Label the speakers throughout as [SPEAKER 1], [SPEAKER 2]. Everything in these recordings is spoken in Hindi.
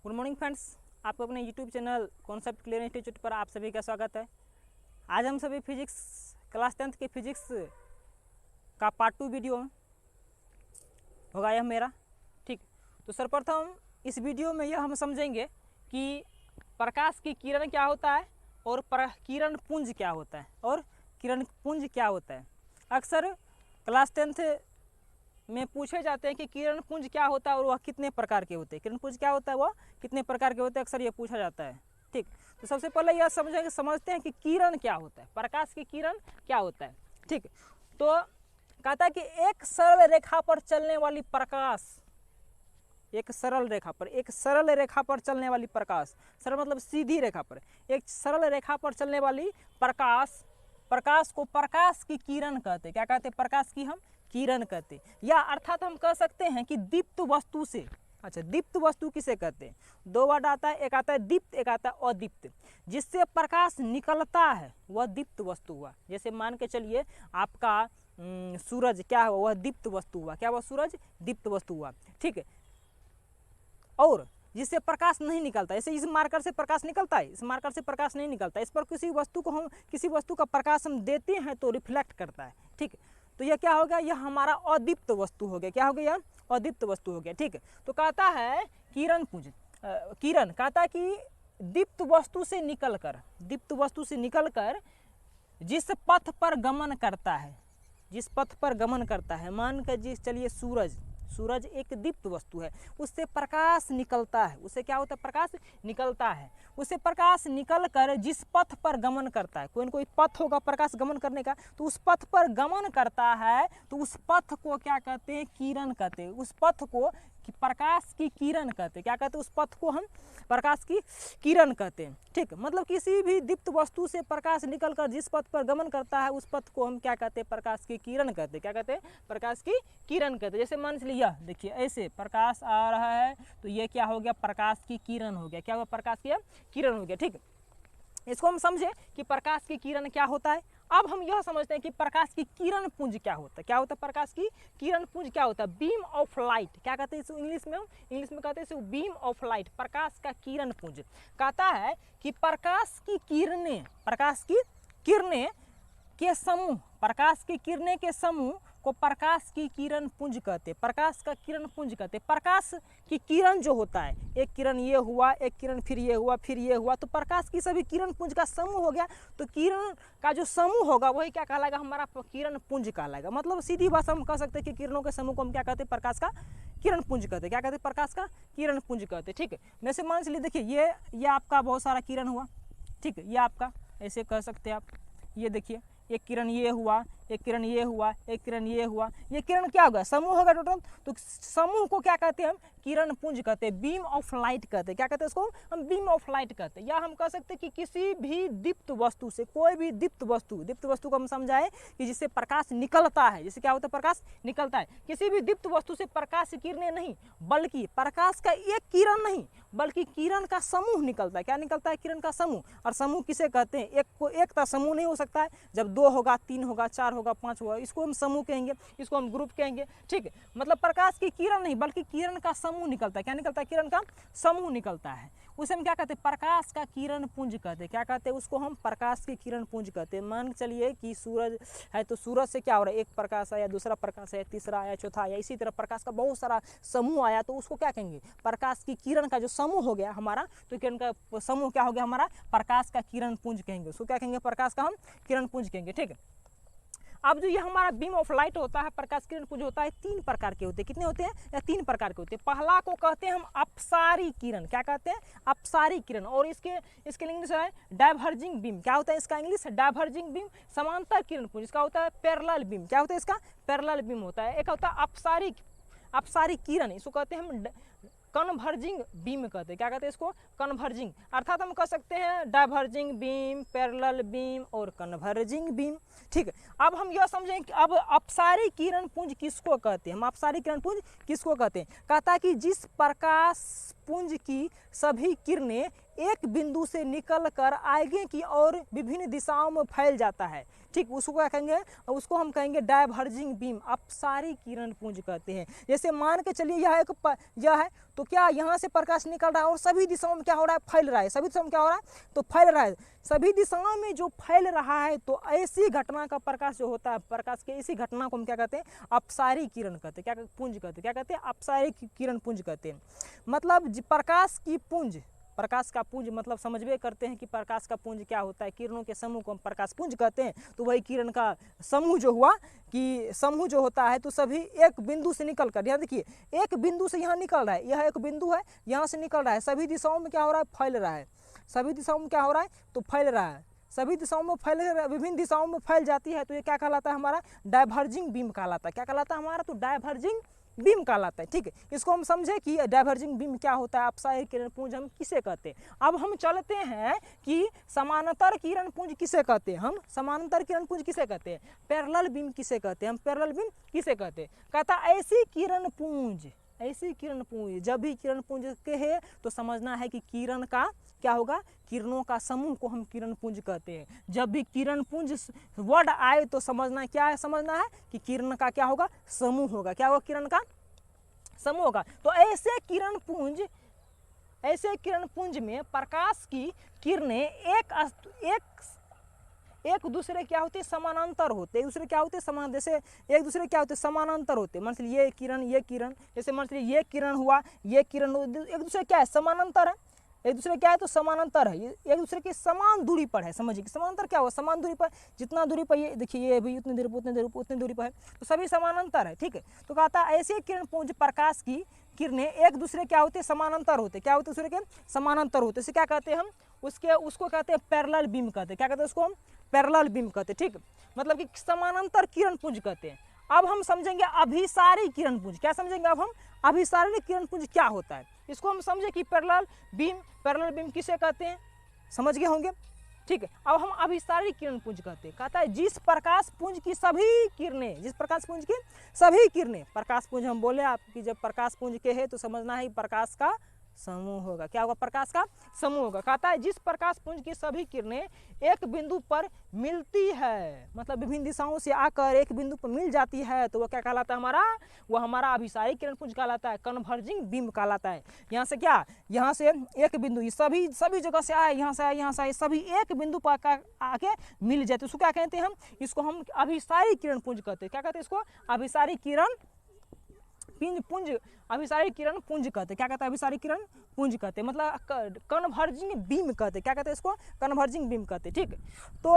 [SPEAKER 1] गुड मॉर्निंग फ्रेंड्स, आपको अपने YouTube channel concept clear institute पर आप सभी का स्वागत है। आज हम सभी फिजिक्स क्लास 10th के फिजिक्स का पार्ट 2 वीडियो होगा यह मेरा। ठीक, तो सर्वप्रथम इस वीडियो में यह हम समझेंगे कि प्रकाश की किरण क्या होता है और किरण पुंज क्या होता है और किरण पुंज क्या होता है। अक्सर क्लास 10th में पूछे जाते हैं कि किरण पुंज क्या होता है और वह कितने प्रकार के होते हैं। किरण पुंज क्या होता है, वह कितने प्रकार के होते हैं, अक्सर ये पूछा जाता है। ठीक, तो सबसे पहले यह समझते हैं कि किरण क्या होता है, प्रकाश की किरण क्या होता है। ठीक, तो कहता है कि एक सरल रेखा पर चलने वाली प्रकाश, एक सरल रेखा पर चलने वाली प्रकाश, सरल मतलब सीधी रेखा पर, एक सरल रेखा पर चलने वाली प्रकाश को प्रकाश की किरण कहते हैं। क्या कहते हैं? प्रकाश की हम किरण कहते हैं, या अर्थात हम कह सकते हैं कि दीप्त वस्तु से। अच्छा, दीप्त वस्तु किसे कहते हैं? दो वर्ड आता है, एक आता है दीप्त, एक आता है अदीप्त। जिससे प्रकाश निकलता है वह दीप्त वस्तु हुआ। जैसे मान के चलिए आपका सूरज क्या हुआ, वह दीप्त वस्तु हुआ। क्या हुआ? सूरज दीप्त वस्तु हुआ। ठीक है, और जिससे प्रकाश नहीं निकलता, जैसे इस मार्कर से प्रकाश निकलता है, इस मार्कर से प्रकाश नहीं निकलता। इस पर किसी वस्तु का प्रकाश हम देते हैं तो रिफ्लेक्ट करता है। ठीक, तो यह क्या हो गया? यह हमारा अदीप्त वस्तु हो गया। क्या हो गया? अदीप्त वस्तु हो गया। ठीक, तो कहता है किरण पुंज, किरण कहता है कि दीप्त वस्तु से निकलकर जिस पथ पर गमन करता है, मान कर चलिए सूरज एक दीप्त वस्तु है, उससे प्रकाश निकलता है। उससे क्या होता है? प्रकाश निकलता है। उससे प्रकाश निकल कर जिस पथ पर गमन करता है, कोई न कोई पथ होगा प्रकाश गमन करने का, तो उस पथ पर गमन करता है, तो उस पथ को क्या कहते हैं? किरण कहते हैं। उस पथ को प्रकाश की किरण कहते हैं। क्या कहते हैं? उस पथ को हम प्रकाश की किरण कहते हैं। ठीक, मतलब किसी भी दीप्त वस्तु से प्रकाश निकलकर जिस पथ पर गमन करता है उस पथ को हम क्या कहते हैं? प्रकाश की किरण कहते हैं। क्या कहते हैं? प्रकाश की किरण कहते हैं। जैसे मान लीजिए देखिए, ऐसे प्रकाश आ रहा है तो ये क्या हो गया? प्रकाश की किरण हो गया। क्या हुआ? प्रकाश की किरण हो गया। ठीक, इसको हम समझे कि प्रकाश की किरण क्या होता है। अब हम यह समझते हैं कि प्रकाश की किरण पुंज क्या होता है। क्या होता है? प्रकाश की किरण पुंज क्या होता है? Beam of light. क्या कहते हैं इसको इंग्लिश में कहते हैं इसको बीम ऑफ लाइट। प्रकाश का किरण पुंज कहता है कि प्रकाश की किरणें के समूह को प्रकाश की किरण पुंज कहते हैं। प्रकाश का किरण पुंज कहते हैं। प्रकाश की किरण जो होता है, एक किरण ये हुआ, एक किरण फिर ये हुआ, फिर ये हुआ, तो प्रकाश की सभी किरण पुंज का समूह हो गया। तो किरण का जो समूह होगा वही क्या कहलाएगा? हमारा किरण पुंज कहलाएगा। मतलब सीधी भाषा हम कह सकते हैं कि किरणों के समूह को हम क्या कहते हैं? प्रकाश का किरण पुंज कहते हैं। क्या कहते हैं? प्रकाश का किरण पुंज कहते हैं। ठीक है, वैसे मान लीजिए, देखिए ये आपका बहुत सारा किरण हुआ। ठीक है, ये आपका ऐसे कह सकते हैं आप। ये देखिए, एक किरण ये हुआ, एक किरण ये हुआ, एक किरण ये हुआ, ये किरण क्या होगा? समूह होगा टोटल। तो समूह को क्या कहते हैं हम? किरण पुंज कहते हैं, बीम ऑफ लाइट कहते हैं। क्या कहते हैं इसको? हम बीम ऑफ लाइट कहते हैं। या हम कह सकते हैं कि किसी भी दीप्त वस्तु से, कोई भी दीप्त वस्तु को हम समझाए कि जिससे प्रकाश निकलता है। जिससे क्या होता है? प्रकाश निकलता है। किसी भी दीप्त वस्तु से प्रकाश की किरणें नहीं, बल्कि प्रकाश का एक किरण नहीं बल्कि किरण का समूह निकलता है। क्या निकलता है? किरण का समूह। और समूह किसे कहते हैं? एक का समूह नहीं हो सकता है। जब 2 होगा, 3 होगा, 4 होगा, 5 होगा, इसको हम समूह कहेंगे, इसको हम ग्रुप कहेंगे। ठीक है, मतलब प्रकाश की किरण नहीं बल्कि किरण का समूह निकलता है। क्या निकलता है? किरण का समूह निकलता है। उसे हम क्या कहते हैं? प्रकाश का किरण पुंज कहते हैं। क्या कहते हैं? उसको हम प्रकाश की किरण पुंज कहते हैं। मान चलिए कि सूरज है, तो सूरज से क्या हो रहा है? एक प्रकाश आया, दूसरा प्रकाश आया, तीसरा आया, चौथा आया, इसी तरह प्रकाश का बहुत सारा समूह आया, तो उसको क्या कहेंगे? प्रकाश की किरण का जो समूह हो गया हमारा, तो किरण का समूह क्या हो गया हमारा? प्रकाश का किरण पुंज कहेंगे। उसको क्या कहेंगे? प्रकाश का हम किरण पुंज कहेंगे। ठीक है, अब जो ये हमारा बीम ऑफ लाइट होता है, प्रकाश किरण पुंज होता है, 3 प्रकार के होते हैं। कितने होते हैं? या 3 प्रकार के होते हैं। पहला को कहते हैं हम अपसारी किरण। क्या कहते हैं? अपसारी किरण। और इसके इंग्लिश है डाइवर्जिंग बीम। क्या होता है इसका इंग्लिश? Diverging beam. समांतर किरण पुंज इसका होता है पैरेलल बीम। क्या होता है इसका? पैरेलल बीम होता है। एक होता है अपसारी किरण, इसको कहते हैं हम कन्वर्जिंग बीम कहते हैं। क्या कहते हैं इसको? कन्वर्जिंग। अर्थात हम कह सकते हैं डाइवर्जिंग बीम, पैरेलल बीम और कन्वर्जिंग बीम। ठीक है, अब हम यह समझें कि अब अपसारी किरण पुंज किसको कहते हैं? हम अपसारी किरण पुंज किसको कहते हैं? कहता है कि जिस प्रकाश पुंज की सभी किरणें एक बिंदु से निकल कर आगे की ओर विभिन्न दिशाओं में फैल जाता है। ठीक, उसको क्या कहेंगे, उसको हम कहेंगे डायवर्जिंग बीम, अपसारी किरण पुंज कहते हैं। जैसे मान के चलिए यह यह है, तो क्या यहाँ से प्रकाश निकल रहा है और सभी दिशाओं में क्या हो रहा है, फैल रहा है। सभी दिशाओं में क्या हो रहा है, तो फैल रहा है। सभी दिशाओं में जो फैल रहा है, तो ऐसी घटना का प्रकाश जो होता है, प्रकाश के इसी घटना को हम क्या कहते हैं, अपसारी किरण कहते हैं। क्या पुंज कहते हैं, क्या कहते हैं, अपसारी किरण पुंज कहते हैं। मतलब प्रकाश की पुंज, प्रकाश का पुंज मतलब समझबे करते हैं कि प्रकाश का पुंज क्या होता है, किरणों के समूह को हम प्रकाश पुंज कहते हैं। तो वही किरण का समूह जो हुआ, कि समूह जो होता है, तो सभी एक बिंदु से निकल कर, यहाँ देखिए एक बिंदु से यहाँ निकल रहा है, यह एक बिंदु है, यहाँ से निकल रहा है, सभी दिशाओं में क्या हो रहा है, फैल रहा है। सभी दिशाओं में क्या हो रहा है, तो फैल रहा है। सभी दिशाओं में फैल, विभिन्न दिशाओं में फैल जाती है, तो ये क्या कहलाता है, हमारा डायवर्जिंग बीम कहलाता है। क्या कहलाता है हमारा, तो डायवर्जिंग बीम कहलाता है। ठीक है, इसको हम समझे कि डायवर्जिंग बीम क्या होता है, अपसारी किरण पुंज हम किसे कहते हैं। अब हम चलते हैं कि समानांतर किरण पुंज किसे कहते हैं। हम समानांतर किरण पुंज किसे कहते हैं, पैरेलल बीम किसे कहते हैं, हम पैरेलल बीम किसे कहते हैं। कहता ऐसी किरण पुंज, ऐसी किरण पुंज, जब भी किरण पुंज के है तो समझना है कि किरण का क्या होगा, किरणों का समूह को हम किरण पुंज कहते हैं। जब भी किरण पुंज वर्ड आए तो समझना क्या है, समझना है कि किरण का क्या होगा, समूह होगा। क्या होगा, किरण का समूह होगा। तो ऐसे किरण पुंज, ऐसे किरण पुंज में प्रकाश की किरणें एक दूसरे क्या होते हैं, समानांतर होते, एक दूसरे क्या होते हैं, समान, जैसे एक दूसरे क्या होते हैं, समानांतर होते। मान लीजिए ये किरण, जैसे मान लीजिए ये किरण हुआ, ये किरण, एक दूसरे क्या है, समानांतर है। एक दूसरे क्या है, तो समानांतर है, एक दूसरे की समान दूरी पर है। समझिए कि समानांतर क्या हुआ, समान दूरी पर, जितना दूरी पर ये देखिए, ये भी उतनी दूरी पर, उतनी दूरी पर है, तो सभी समानांतर है। ठीक है, तो कहता है ऐसे किरण पुंज, प्रकाश की किरणें एक दूसरे क्या होते, समानांतर होते। क्या होते, दूसरे के समानांतर होते। इसे क्या कहते हैं हम, उसको कहते हैं पैरेलल बीम कहते हैं। क्या कहते हैं उसको हम, पैरेलल बीम कहते हैं। ठीक, मतलब कि समानांतर किरण पुंज कहते हैं। अब हम समझेंगे अभिसारी किरण पुंज। क्या समझेंगे अब हम, अभिसारी किरण पुंज क्या होता है, इसको हम समझे कि पैरेलल बीम किसे कहते हैं, समझ गए होंगे। ठीक है, अब हम अभिसारी किरण पुंज कहते हैं। कहता है जिस प्रकाश पुंज की सभी किरणें, जिस प्रकाश पुंज की सभी किरणें, प्रकाश पुंज हम बोले आपकी, जब प्रकाश पुंज के है तो समझना है प्रकाश का समूह होगा। क्या होगा, प्रकाश का समूह होगा। कहता है जिस प्रकाश पुंज की सभी किरणें एक बिंदु पर मिलती है, मतलब विभिन्न दिशाओं से आकर एक बिंदु पर मिल जाती है, तो वह क्या कहलाता है हमारा, वह हमारा अभिसारी किरण पुंज कहलाता है, कन्वर्जिंग बीम कहलाता है। यहाँ से क्या, यहाँ से एक बिंदु, सभी जगह से आए, यहाँ से आए, यहाँ से आए, सभी एक बिंदु पर आके मिल जाते, उसको क्या कहते हैं हम, इसको हम अभिसारी किरण पुंज कहते हैं। क्या कहते हैं इसको, अभिसारी किरण पुंज, अभिसारी किरण पुंज कहते। क्या कहते हैं, अभिसारी किरण पुंज कहते, मतलब कन्वर्जिंग बीम कहते। क्या कहते हैं इसको, कन्वर्जिंग बीम कहते। ठीक, तो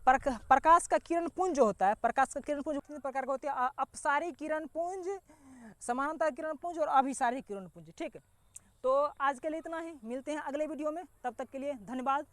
[SPEAKER 1] प्रकाश का किरण पुंज जो होता है, प्रकाश का किरण पुंज कितने प्रकार का होती है, अपसारी किरण पुंज, समानांतर किरण पुंज और अभिसारी किरण पुंज। ठीक, तो आज के लिए इतना ही, मिलते हैं अगले वीडियो में, तब तक के लिए धन्यवाद।